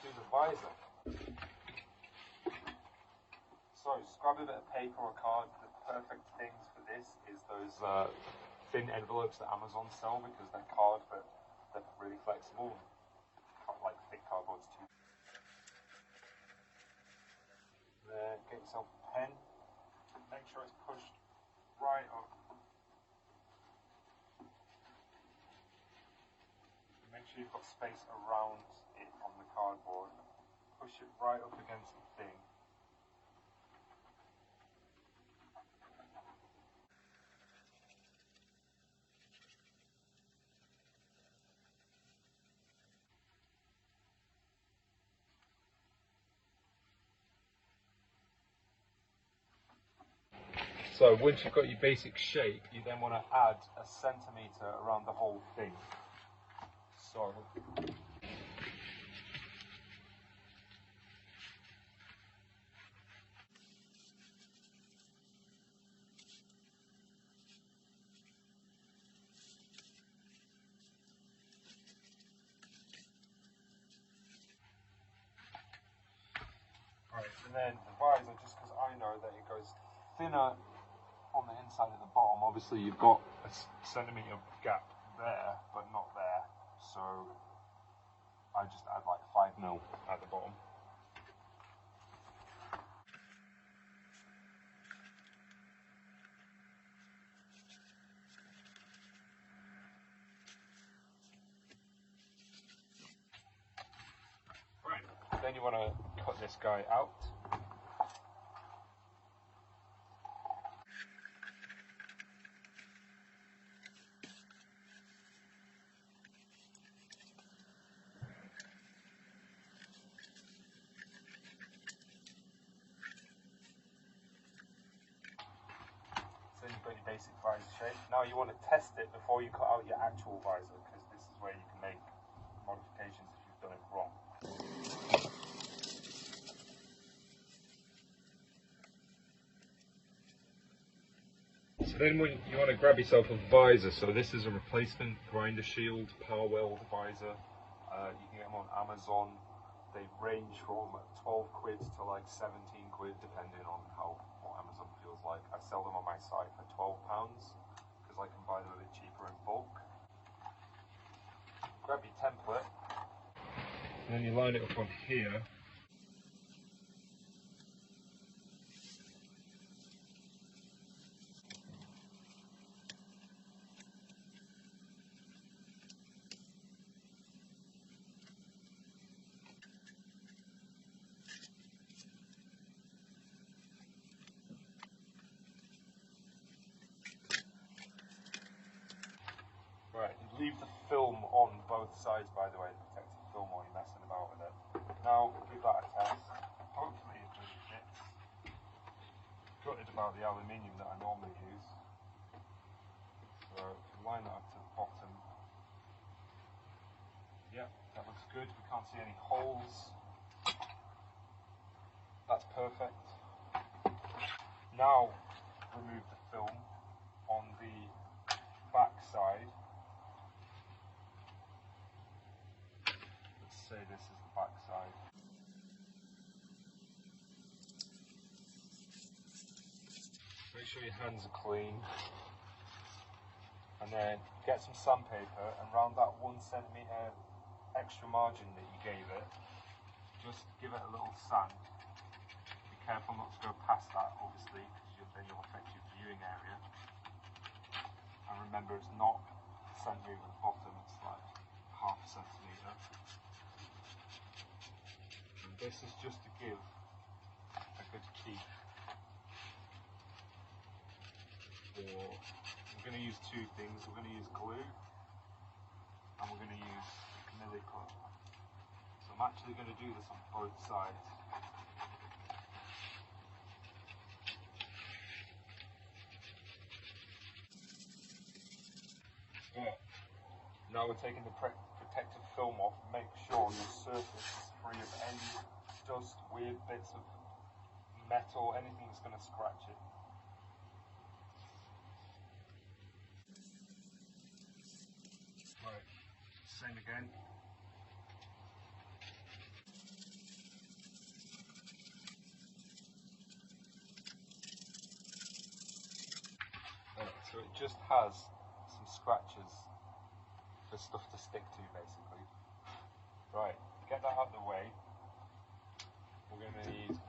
do the visor. So just grab a bit of paper or card. The perfect things for this is those thin envelopes that Amazon sell because they're card, but they're really flexible. Not like thick cardboards too. Then get yourself a pen. Make sure it's pushed right up. Make sure you've got space around it on the cardboard. Push it right up against the thing. So once you've got your basic shape, you then want to add a centimetre around the whole thing. So right, and then the visor, just because I know that it goes thinner on the inside of the bottom, obviously you've got a centimetre gap there, but not there, so I just add like 5mm at the bottom. Right, then you want to cut this guy out. Then you've got your basic visor shape. Now you want to test it before you cut out your actual visor, because this is where you can make modifications if you've done it wrong. So then when you want to grab yourself a visor, so this is a replacement grinder shield power weld visor. You can get them on Amazon. They range from 12 quid to like 17 quid depending on what Amazon feels like. I sell them on my site for £12 because I can buy them a bit cheaper in bulk. Grab your template and then you line it up on here. Right, leave the film on both sides, by the way, the protective film, while you're messing about with it. Now, give that a test. Hopefully it really fits. Gutted about the aluminium that I normally use. So, line that up to the bottom. Yep, that looks good. We can't see any holes. That's perfect. Now, remove the film on the back side. Let's say this is the back side. Make sure your hands are clean. And then get some sandpaper and round that 1 centimetre extra margin that you gave it, just give it a little sand. Be careful not to go past that, obviously, because then you'll affect your viewing area. And remember, it's not a centimetre at the bottom, it's like half a centimetre. And this is just to give a good keep. We're going to use two things. We're going to use glue and we're going to use acrylic glue. So I'm actually going to do this on both sides. But now we're taking the protective film off. Make sure your surface is free of any dust, weird bits of metal, anything that's going to scratch it. Right, same again. just has some scratches for stuff to stick to, basically. Right, get that out of the way. We're gonna use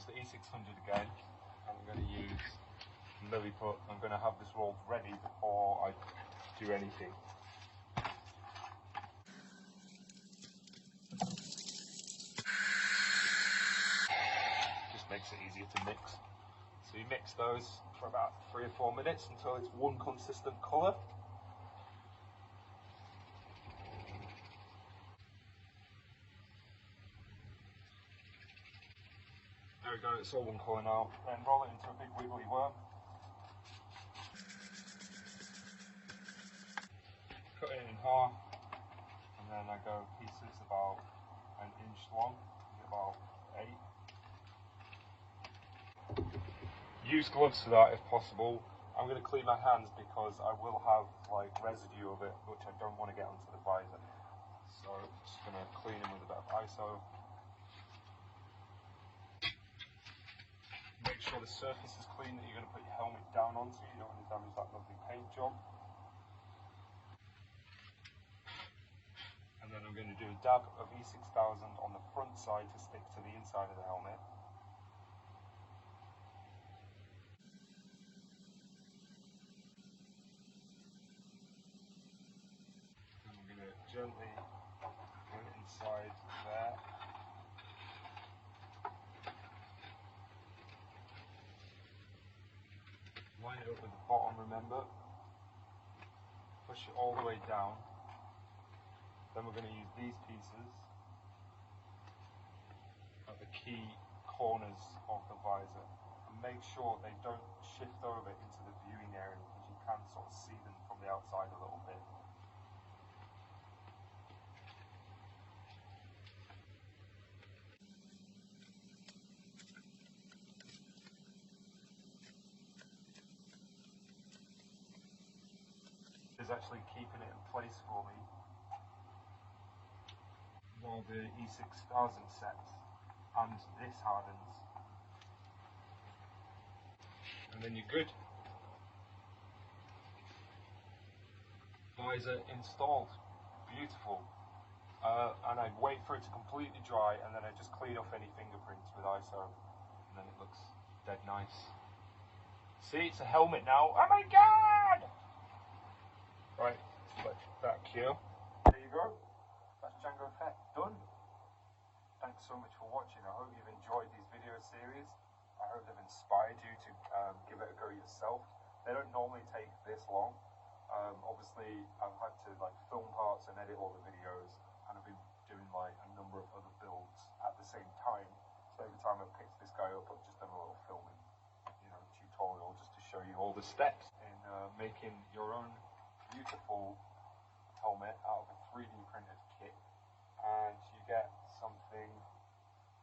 the E600 again, and we're gonna use Lilliput. I'm gonna have this rolled ready before I do anything. Just makes it easier to mix. So you mix those for about 3 or 4 minutes until it's one consistent colour. There we go, it's all one colour now. Then roll it into a big wiggly worm. Cut it in half, and then I go pieces about 1 inch long, about 8. Use gloves for that if possible. I'm going to clean my hands because I will have like residue of it, which I don't want to get onto the visor. So I'm just going to clean them with a bit of ISO. Make sure the surface is clean that you're going to put your helmet down onto. You don't want to damage that lovely paint job. And then I'm going to do a dab of E6000 on the front side to stick to the inside of the helmet. And I'm going to gently put it inside there. Line it up at the bottom, remember. Push it all the way down. Then we're going to use these pieces at the key corners of the visor. And make sure they don't shift over into the viewing area because you can sort of see them from the outside a little bit. Is actually keeping it in place for me while the E6000 sets and this hardens, and then you're good. Visor installed, beautiful. And I wait for it to completely dry, and then I just clean off any fingerprints with ISO, and then it looks dead nice. See, it's a helmet now. Oh my god! Right, let that cure. There you go. That's Jango Fett done. Thanks so much for watching. I hope you've enjoyed these video series. I hope they've inspired you to give it a go yourself. They don't normally take this long. Obviously, I've had to like film parts and edit all the videos, and I've been doing like a number of other builds at the same time. So every time I've picked this guy up, I've just done a little filming, tutorial just to show you all the steps in making your own beautiful helmet out of a 3D printed kit, and you get something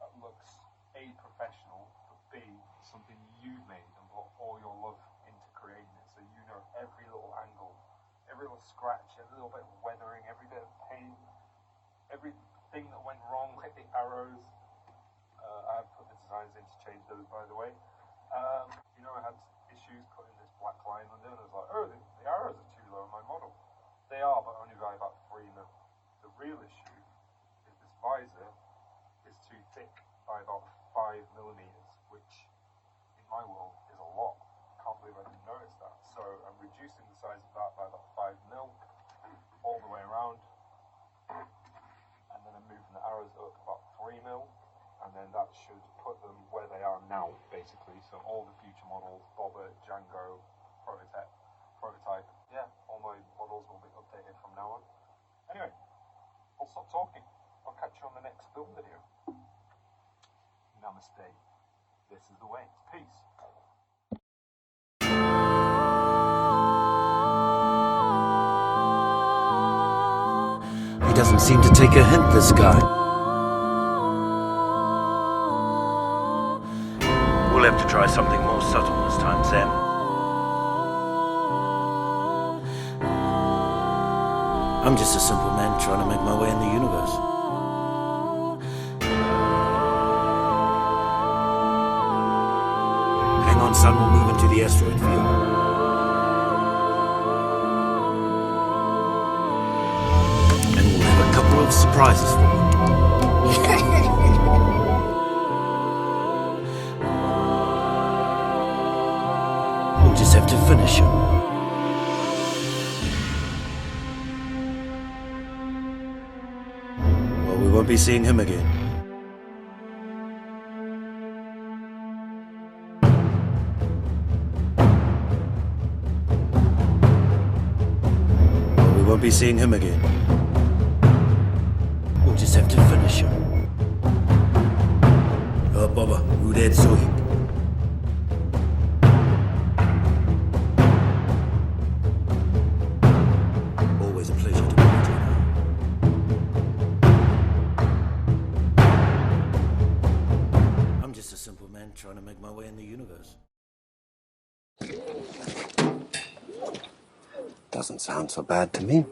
that looks A, professional, but B, something you've made and put all your love into creating it, so you know every little angle, every little scratch, every little bit of weathering, every bit of paint, everything that went wrong, like the arrows. I have put the designs in to change those, by the way. I had issues putting this black line under, and I was like, oh, the arrows are too low on my model. They are, but only by about 3 mil. The real issue is this visor is too thick by about 5 millimeters, which in my world is a lot. Can't believe I didn't notice that. So I'm reducing the size of that by about 5 mil all the way around, and then I'm moving the arrows up about 3 mil. And then that should put them where they are now, basically. So all the future models, Bobber, Jango, prototype, yeah, all my models will be updated from now on. Anyway, I'll stop talking. I'll catch you on the next build video. Namaste. This is the way. Peace. He doesn't seem to take a hint, this guy. We'll have to try something more subtle this time, Sam. I'm just a simple man trying to make my way in the universe. Hang on, son, we'll move into the asteroid field. prizes for him. We'll just have to finish him. Well, we won't be seeing him again. Well, we won't be seeing him again. We'll just have to finish him. Oh, Baba, Udet Sohi. Always a pleasure to meet you. I'm just a simple man trying to make my way in the universe. Doesn't sound so bad to me.